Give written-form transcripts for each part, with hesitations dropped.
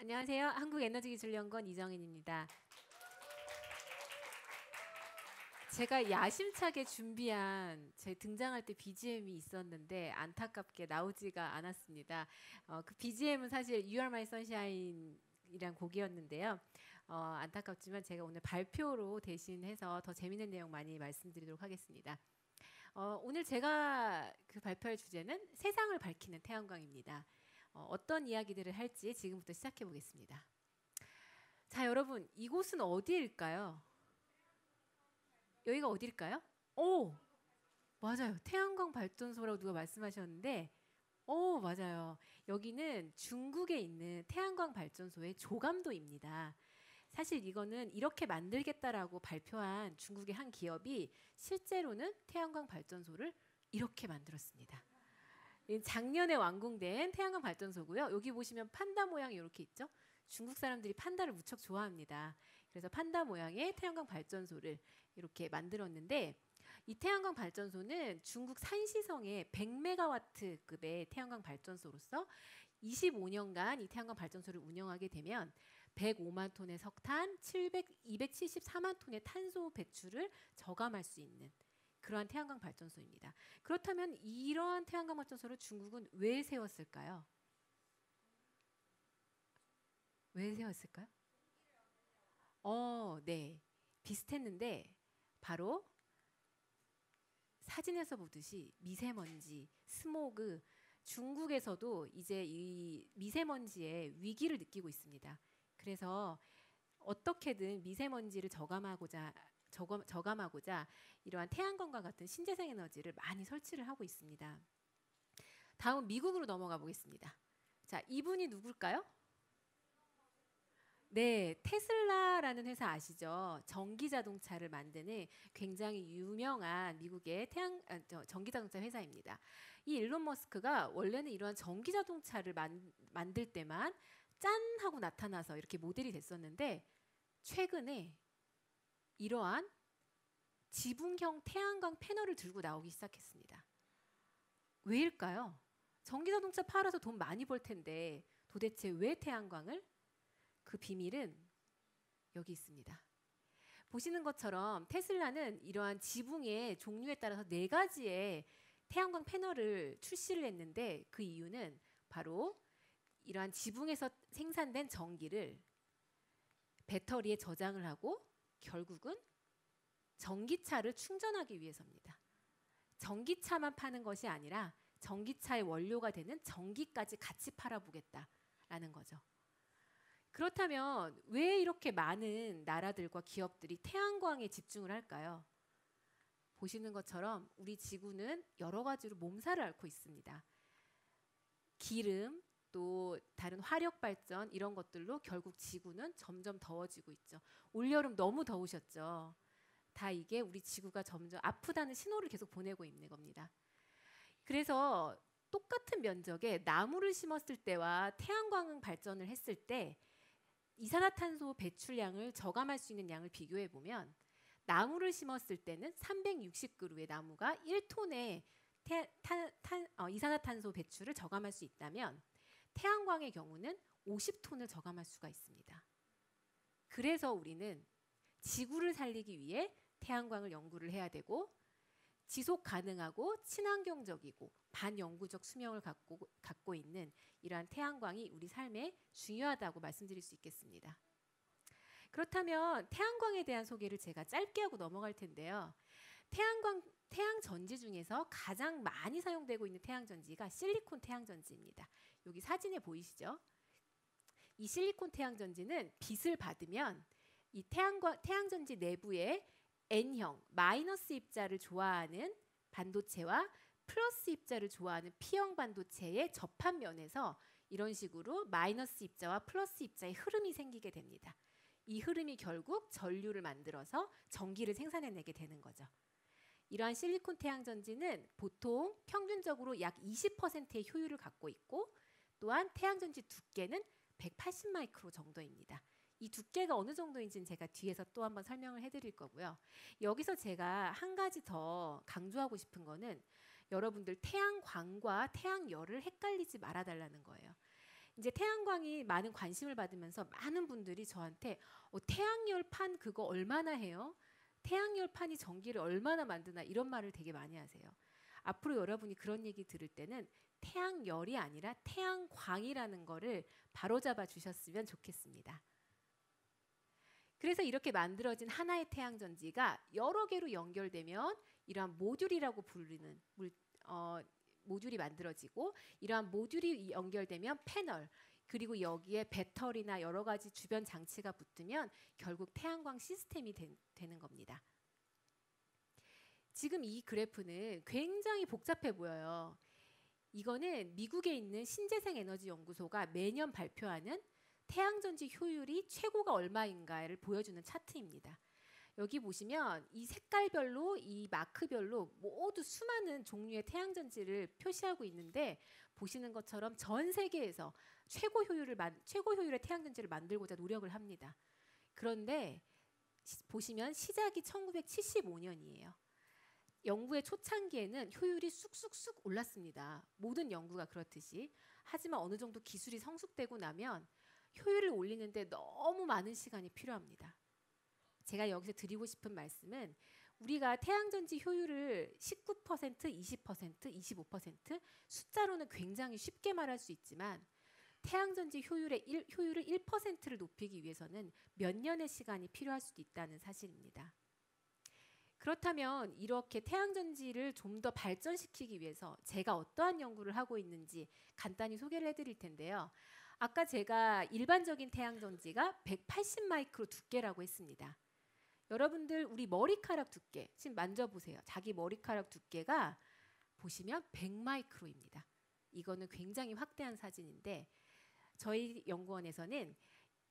안녕하세요. 한국에너지기술연구원 이정인입니다. 제가 야심차게 준비한 제 등장할 때 BGM이 있었는데 안타깝게 나오지가 않았습니다. 그 BGM은 사실 You Are My Sunshine 이란 곡이었는데요. 안타깝지만 제가 오늘 발표로 대신해서 더 재밌는 내용 많이 말씀드리도록 하겠습니다. 오늘 제가 발표할 주제는 세상을 밝히는 태양광입니다. 어떤 이야기들을 할지 지금부터 시작해 보겠습니다. 자, 여러분, 이곳은 어디일까요? 여기가 어디일까요? 오, 맞아요. 태양광 발전소라고 누가 말씀하셨는데, 오, 맞아요. 여기는 중국에 있는 태양광 발전소의 조감도입니다. 사실 이거는 이렇게 만들겠다라고 발표한 중국의 한 기업이 실제로는 태양광 발전소를 이렇게 만들었습니다. 작년에 완공된 태양광 발전소고요. 여기 보시면 판다 모양이 이렇게 있죠. 중국 사람들이 판다를 무척 좋아합니다. 그래서 판다 모양의 태양광 발전소를 이렇게 만들었는데 이 태양광 발전소는 중국 산시성의 100메가와트급의 태양광 발전소로서 25년간 이 태양광 발전소를 운영하게 되면 105만 톤의 석탄, 274만 톤의 탄소 배출을 저감할 수 있는 그러한 태양광 발전소입니다. 그렇다면 이러한 태양광 발전소를 중국은 왜 세웠을까요? 왜 세웠을까요? 네. 비슷했는데 바로 사진에서 보듯이 미세먼지, 스모그, 중국에서도 이제 이 미세먼지의 위기를 느끼고 있습니다. 그래서 어떻게든 미세먼지를 저감하고자 이러한 태양광과 같은 신재생 에너지를 많이 설치를 하고 있습니다. 다음 미국으로 넘어가 보겠습니다. 자, 이분이 누굴까요? 네, 테슬라라는 회사 아시죠? 전기 자동차를 만드는 굉장히 유명한 미국의 전기 자동차 회사입니다. 이 일론 머스크가 원래는 이러한 전기 자동차를 만들 때만 짠 하고 나타나서 이렇게 모델이 됐었는데 최근에 이러한 지붕형 태양광 패널을 들고 나오기 시작했습니다. 왜일까요? 전기 자동차 팔아서 돈 많이 벌 텐데 도대체 왜 태양광을? 그 비밀은 여기 있습니다. 보시는 것처럼 테슬라는 이러한 지붕의 종류에 따라서 4가지의 태양광 패널을 출시를 했는데 그 이유는 바로 이러한 지붕에서 생산된 전기를 배터리에 저장을 하고 결국은 전기차를 충전하기 위해서입니다. 전기차만 파는 것이 아니라 전기차의 원료가 되는 전기까지 같이 팔아보겠다라는 거죠. 그렇다면 왜 이렇게 많은 나라들과 기업들이 태양광에 집중을 할까요? 보시는 것처럼 우리 지구는 여러 가지로 몸살을 앓고 있습니다. 기름, 또 다른 화력 발전 이런 것들로 결국 지구는 점점 더워지고 있죠. 올여름 너무 더우셨죠. 다 이게 우리 지구가 점점 아프다는 신호를 계속 보내고 있는 겁니다. 그래서 똑같은 면적에 나무를 심었을 때와 태양광 발전을 했을 때 이산화탄소 배출량을 저감할 수 있는 양을 비교해 보면 나무를 심었을 때는 360그루의 나무가 1톤의 이산화탄소 배출을 저감할 수 있다면 태양광의 경우는 50톤을 저감할 수가 있습니다. 그래서 우리는 지구를 살리기 위해 태양광을 연구를 해야 되고 지속 가능하고 친환경적이고 반영구적 수명을 갖고 있는 이러한 태양광이 우리 삶에 중요하다고 말씀드릴 수 있겠습니다. 그렇다면 태양광에 대한 소개를 제가 짧게 하고 넘어갈 텐데요. 태양전지 중에서 가장 많이 사용되고 있는 태양전지가 실리콘 태양전지입니다. 여기 사진에 보이시죠? 이 실리콘 태양전지는 빛을 받으면 이 태양전지 내부에 N형, 마이너스 입자를 좋아하는 반도체와 플러스 입자를 좋아하는 P형 반도체의 접합면에서 이런 식으로 마이너스 입자와 플러스 입자의 흐름이 생기게 됩니다. 이 흐름이 결국 전류를 만들어서 전기를 생산해내게 되는 거죠. 이러한 실리콘 태양전지는 보통 평균적으로 약 20%의 효율을 갖고 있고 또한 태양전지 두께는 180 마이크로 정도입니다. 이 두께가 어느 정도인지는 제가 뒤에서 또 한번 설명을 해드릴 거고요. 여기서 제가 한 가지 더 강조하고 싶은 거는 여러분들 태양광과 태양열을 헷갈리지 말아달라는 거예요. 이제 태양광이 많은 관심을 받으면서 많은 분들이 저한테 태양열판 그거 얼마나 해요? 태양열판이 전기를 얼마나 만드나 이런 말을 되게 많이 하세요. 앞으로 여러분이 그런 얘기 들을 때는 태양열이 아니라 태양광이라는 거를 바로잡아 주셨으면 좋겠습니다. 그래서 이렇게 만들어진 하나의 태양전지가 여러 개로 연결되면 이러한 모듈이라고 부르는 모듈이 만들어지고, 이러한 모듈이 연결되면 패널, 그리고 여기에 배터리나 여러 가지 주변 장치가 붙으면 결국 태양광 시스템이 되는 겁니다. 지금 이 그래프는 굉장히 복잡해 보여요. 이거는 미국에 있는 신재생에너지연구소가 매년 발표하는 태양전지 효율이 최고가 얼마인가를 보여주는 차트입니다. 여기 보시면 이 색깔별로, 이 마크별로 모두 수많은 종류의 태양전지를 표시하고 있는데, 보시는 것처럼 전 세계에서 최고 효율의 태양전지를 만들고자 노력을 합니다. 그런데 보시면 시작이 1975년이에요. 연구의 초창기에는 효율이 쑥쑥쑥 올랐습니다. 모든 연구가 그렇듯이. 하지만 어느 정도 기술이 성숙되고 나면 효율을 올리는데 너무 많은 시간이 필요합니다. 제가 여기서 드리고 싶은 말씀은, 우리가 태양전지 효율을 19%, 20%, 25% 숫자로는 굉장히 쉽게 말할 수 있지만, 태양전지 효율을 1%를 높이기 위해서는 몇 년의 시간이 필요할 수도 있다는 사실입니다. 그렇다면 이렇게 태양전지를 좀 더 발전시키기 위해서 제가 어떠한 연구를 하고 있는지 간단히 소개를 해드릴 텐데요. 아까 제가 일반적인 태양전지가 180 마이크로 두께라고 했습니다. 여러분들 우리 머리카락 두께 지금 만져보세요. 자기 머리카락 두께가 보시면 100 마이크로입니다. 이거는 굉장히 확대한 사진인데, 저희 연구원에서는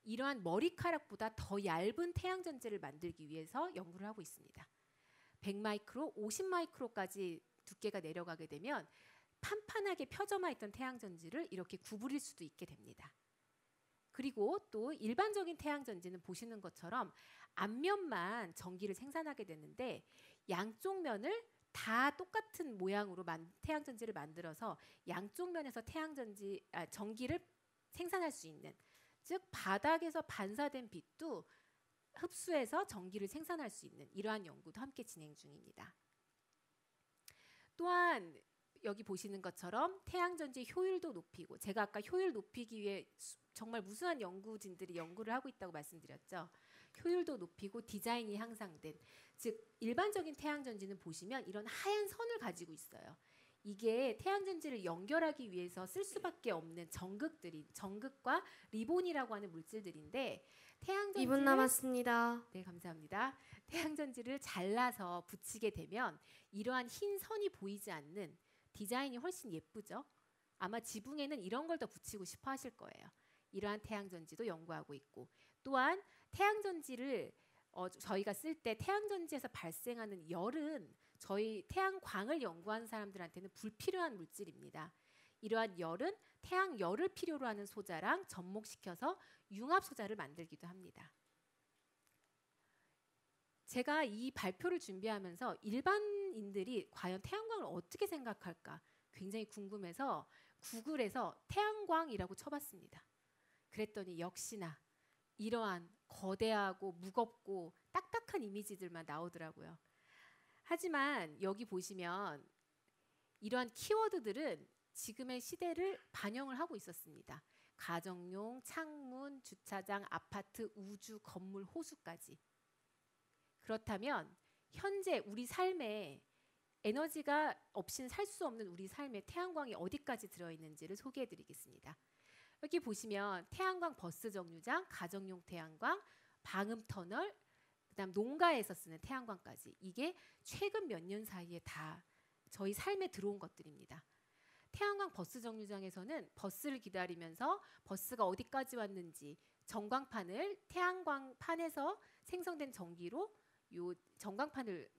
이러한 머리카락보다 더 얇은 태양전지를 만들기 위해서 연구를 하고 있습니다. 100 마이크로, 50 마이크로까지 두께가 내려가게 되면 판판하게 펴져만 있던 태양전지를 이렇게 구부릴 수도 있게 됩니다. 그리고 또 일반적인 태양전지는 보시는 것처럼 앞면만 전기를 생산하게 되는데, 양쪽 면을 다 똑같은 모양으로 태양전지를 만들어서 양쪽 면에서 전기를 생산할 수 있는, 즉 바닥에서 반사된 빛도 흡수해서 전기를 생산할 수 있는 이러한 연구도 함께 진행 중입니다. 또한 여기 보시는 것처럼 태양전지 효율도 높이고, 제가 아까 효율 높이기 위해 정말 무수한 연구진들이 연구를 하고 있다고 말씀드렸죠. 효율도 높이고 디자인이 향상된, 즉 일반적인 태양전지는 보시면 이런 하얀 선을 가지고 있어요. 이게 태양전지를 연결하기 위해서 쓸 수밖에 없는 전극과 리본이라고 하는 물질들인데, 2분 남았습니다. 네, 감사합니다. 태양전지를 잘라서 붙이게 되면 이러한 흰 선이 보이지 않는 디자인이 훨씬 예쁘죠. 아마 지붕에는 이런 걸 더 붙이고 싶어 하실 거예요. 이러한 태양전지도 연구하고 있고, 또한 태양전지를 저희가 쓸 때 태양전지에서 발생하는 열은 저희 태양광을 연구하는 사람들한테는 불필요한 물질입니다. 이러한 열은 태양열을 필요로 하는 소자랑 접목시켜서 융합소자를 만들기도 합니다. 제가 이 발표를 준비하면서 일반인들이 과연 태양광을 어떻게 생각할까 굉장히 궁금해서 구글에서 태양광이라고 쳐봤습니다. 그랬더니 역시나 이러한 거대하고 무겁고 딱딱한 이미지들만 나오더라고요. 하지만 여기 보시면 이러한 키워드들은 지금의 시대를 반영을 하고 있었습니다. 가정용, 창문, 주차장, 아파트, 우주, 건물, 호수까지. 그렇다면 현재 우리 삶에 에너지가 없이는 살 수 없는 우리 삶에 태양광이 어디까지 들어있는지를 소개해드리겠습니다. 여기 보시면 태양광 버스 정류장, 가정용 태양광, 방음터널, 그다음 농가에서 쓰는 태양광까지, 이게 최근 몇 년 사이에 다 저희 삶에 들어온 것들입니다. 태양광 버스 정류장에서는 버스를 기다리면서 버스가 어디까지 왔는지 전광판을 태양광판에서 생성된 전기로 요 전광판을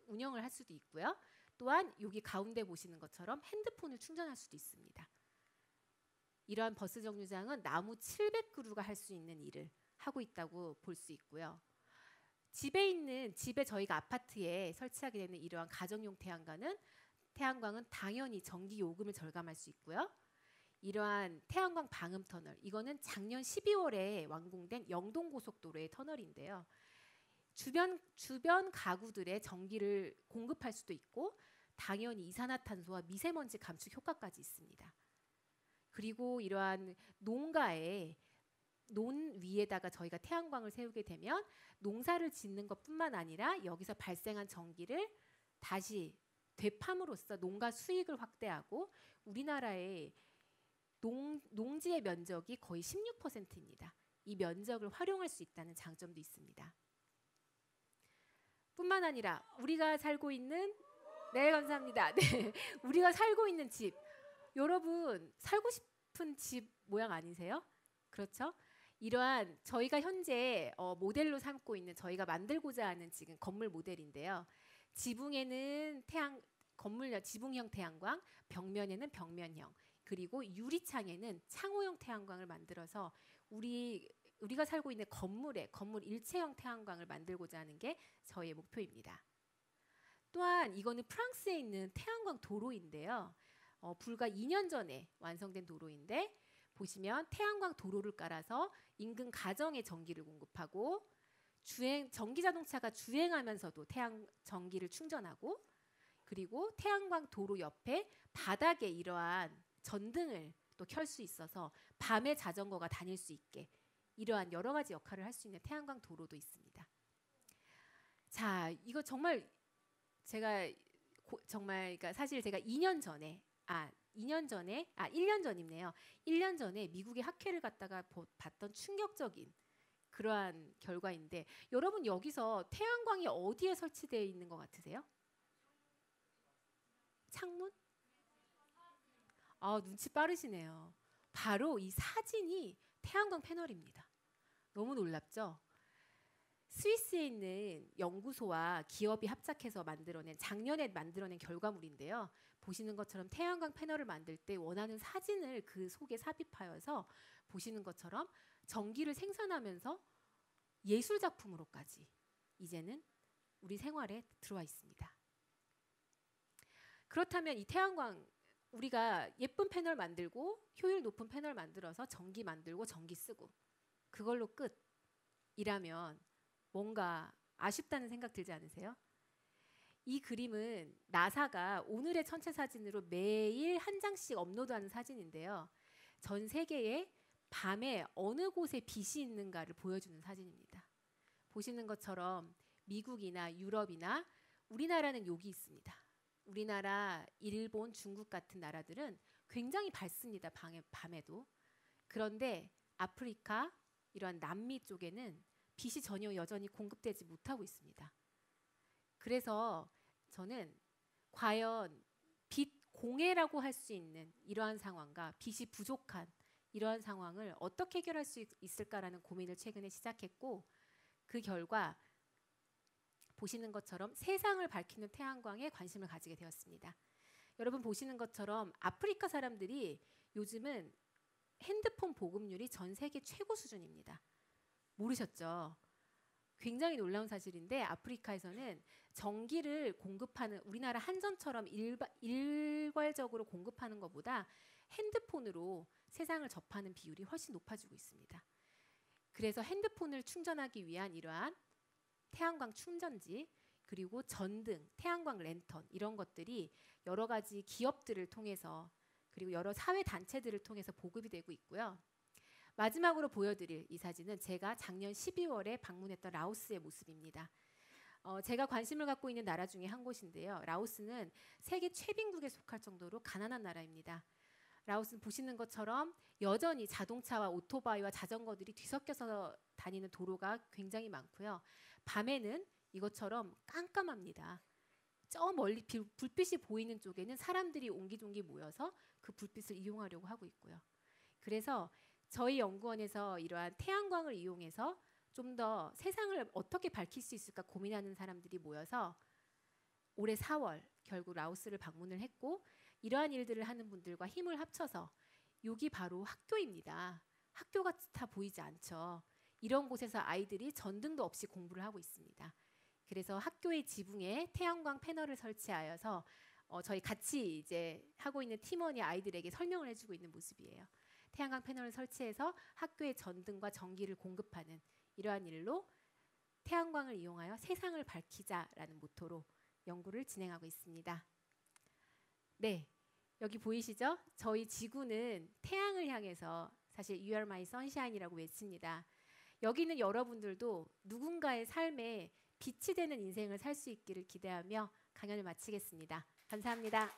운영을 할 수도 있고요. 또한 여기 가운데 보시는 것처럼 핸드폰을 충전할 수도 있습니다. 이러한 버스 정류장은 나무 700그루가 할 수 있는 일을 하고 있다고 볼 수 있고요. 집에 저희가 아파트에 설치하게 되는 이러한 가정용 태양광은 당연히 전기 요금을 절감할 수 있고요. 이러한 태양광 방음 터널, 이거는 작년 12월에 완공된 영동고속도로의 터널인데요. 주변 가구들의 전기를 공급할 수도 있고 당연히 이산화탄소와 미세먼지 감축 효과까지 있습니다. 그리고 이러한 농가에 논 위에다가 저희가 태양광을 세우게 되면 농사를 짓는 것뿐만 아니라 여기서 발생한 전기를 다시 되팜으로써 농가 수익을 확대하고 우리나라의 농지의 면적이 거의 16%입니다. 이 면적을 활용할 수 있다는 장점도 있습니다. 뿐만 아니라 우리가 살고 있는 네, 감사합니다. 네, 우리가 살고 있는 집, 여러분 살고 싶은 집 모양 아니세요? 그렇죠? 이러한 저희가 현재 모델로 삼고 있는 저희가 만들고자 하는 지금 건물 모델인데요. 지붕에는 지붕형 태양광, 벽면에는 벽면형, 그리고 유리창에는 창호형 태양광을 만들어서 우리가 살고 있는 건물 일체형 태양광을 만들고자 하는 게 저희의 목표입니다. 또한 이거는 프랑스에 있는 태양광 도로인데요. 불과 2년 전에 완성된 도로인데 보시면 태양광 도로를 깔아서 인근 가정에 전기를 공급하고 전기 자동차가 주행하면서도 전기를 충전하고 그리고 태양광 도로 옆에 바닥에 이러한 전등을 또 켤 수 있어서 밤에 자전거가 다닐 수 있게 이러한 여러 가지 역할을 할 수 있는 태양광 도로도 있습니다. 자, 이거 정말 제가 그러니까 사실 제가 1년 전이네요. 1년 전에 미국의 학회를 갔다가 봤던 충격적인 그러한 결과인데 여러분 여기서 태양광이 어디에 설치되어 있는 것 같으세요? 창문? 눈치 빠르시네요. 바로 이 사진이 태양광 패널입니다. 너무 놀랍죠? 스위스에 있는 연구소와 기업이 합작해서 작년에 만들어낸 결과물인데요. 보시는 것처럼 태양광 패널을 만들 때 원하는 사진을 그 속에 삽입하여서 보시는 것처럼 전기를 생산하면서 예술 작품으로까지 이제는 우리 생활에 들어와 있습니다. 그렇다면 이 태양광 우리가 예쁜 패널 만들고 효율 높은 패널 만들어서 전기 만들고 전기 쓰고 그걸로 끝이라면 뭔가 아쉽다는 생각 들지 않으세요? 이 그림은 나사가 오늘의 천체 사진으로 매일 한 장씩 업로드하는 사진인데요. 전 세계에 밤에 어느 곳에 빛이 있는가를 보여주는 사진입니다. 보시는 것처럼 미국이나 유럽이나 우리나라는 여기 있습니다. 우리나라, 일본, 중국 같은 나라들은 굉장히 밝습니다. 밤에도. 그런데 아프리카, 이러한 남미 쪽에는 빛이 전혀 여전히 공급되지 못하고 있습니다. 그래서 저는 과연 빛 공해라고 할 수 있는 이러한 상황과 빛이 부족한 이러한 상황을 어떻게 해결할 수 있을까라는 고민을 최근에 시작했고 그 결과 보시는 것처럼 세상을 밝히는 태양광에 관심을 가지게 되었습니다. 여러분 보시는 것처럼 아프리카 사람들이 요즘은 핸드폰 보급률이 전 세계 최고 수준입니다. 모르셨죠? 굉장히 놀라운 사실인데 아프리카에서는 전기를 공급하는 우리나라 한전처럼 일괄적으로 공급하는 것보다 핸드폰으로 세상을 접하는 비율이 훨씬 높아지고 있습니다. 그래서 핸드폰을 충전하기 위한 이러한 태양광 충전지 그리고 전등, 태양광 랜턴 이런 것들이 여러 가지 기업들을 통해서 그리고 여러 사회 단체들을 통해서 보급이 되고 있고요. 마지막으로 보여드릴 이 사진은 제가 작년 12월에 방문했던 라오스의 모습입니다. 제가 관심을 갖고 있는 나라 중에 한 곳인데요. 라오스는 세계 최빈국에 속할 정도로 가난한 나라입니다. 라오스는 보시는 것처럼 여전히 자동차와 오토바이와 자전거들이 뒤섞여서 다니는 도로가 굉장히 많고요. 밤에는 이것처럼 깜깜합니다. 저 멀리 불빛이 보이는 쪽에는 사람들이 옹기종기 모여서 그 불빛을 이용하려고 하고 있고요. 그래서 저희 연구원에서 이러한 태양광을 이용해서 좀 더 세상을 어떻게 밝힐 수 있을까 고민하는 사람들이 모여서 올해 4월 결국 라오스를 방문을 했고 이러한 일들을 하는 분들과 힘을 합쳐서 여기 바로 학교입니다. 학교 같아 보이지 않죠. 이런 곳에서 아이들이 전등도 없이 공부를 하고 있습니다. 그래서 학교의 지붕에 태양광 패널을 설치하여서 저희 같이 이제 하고 있는 팀원이 아이들에게 설명을 해주고 있는 모습이에요. 태양광 패널을 설치해서 학교에 전등과 전기를 공급하는 이러한 일로 태양광을 이용하여 세상을 밝히자라는 모토로 연구를 진행하고 있습니다. 네, 여기 보이시죠? 저희 지구는 태양을 향해서 사실 You are my sunshine이라고 외칩니다. 여기 있는 여러분들도 누군가의 삶에 빛이 되는 인생을 살 수 있기를 기대하며 강연을 마치겠습니다. 감사합니다.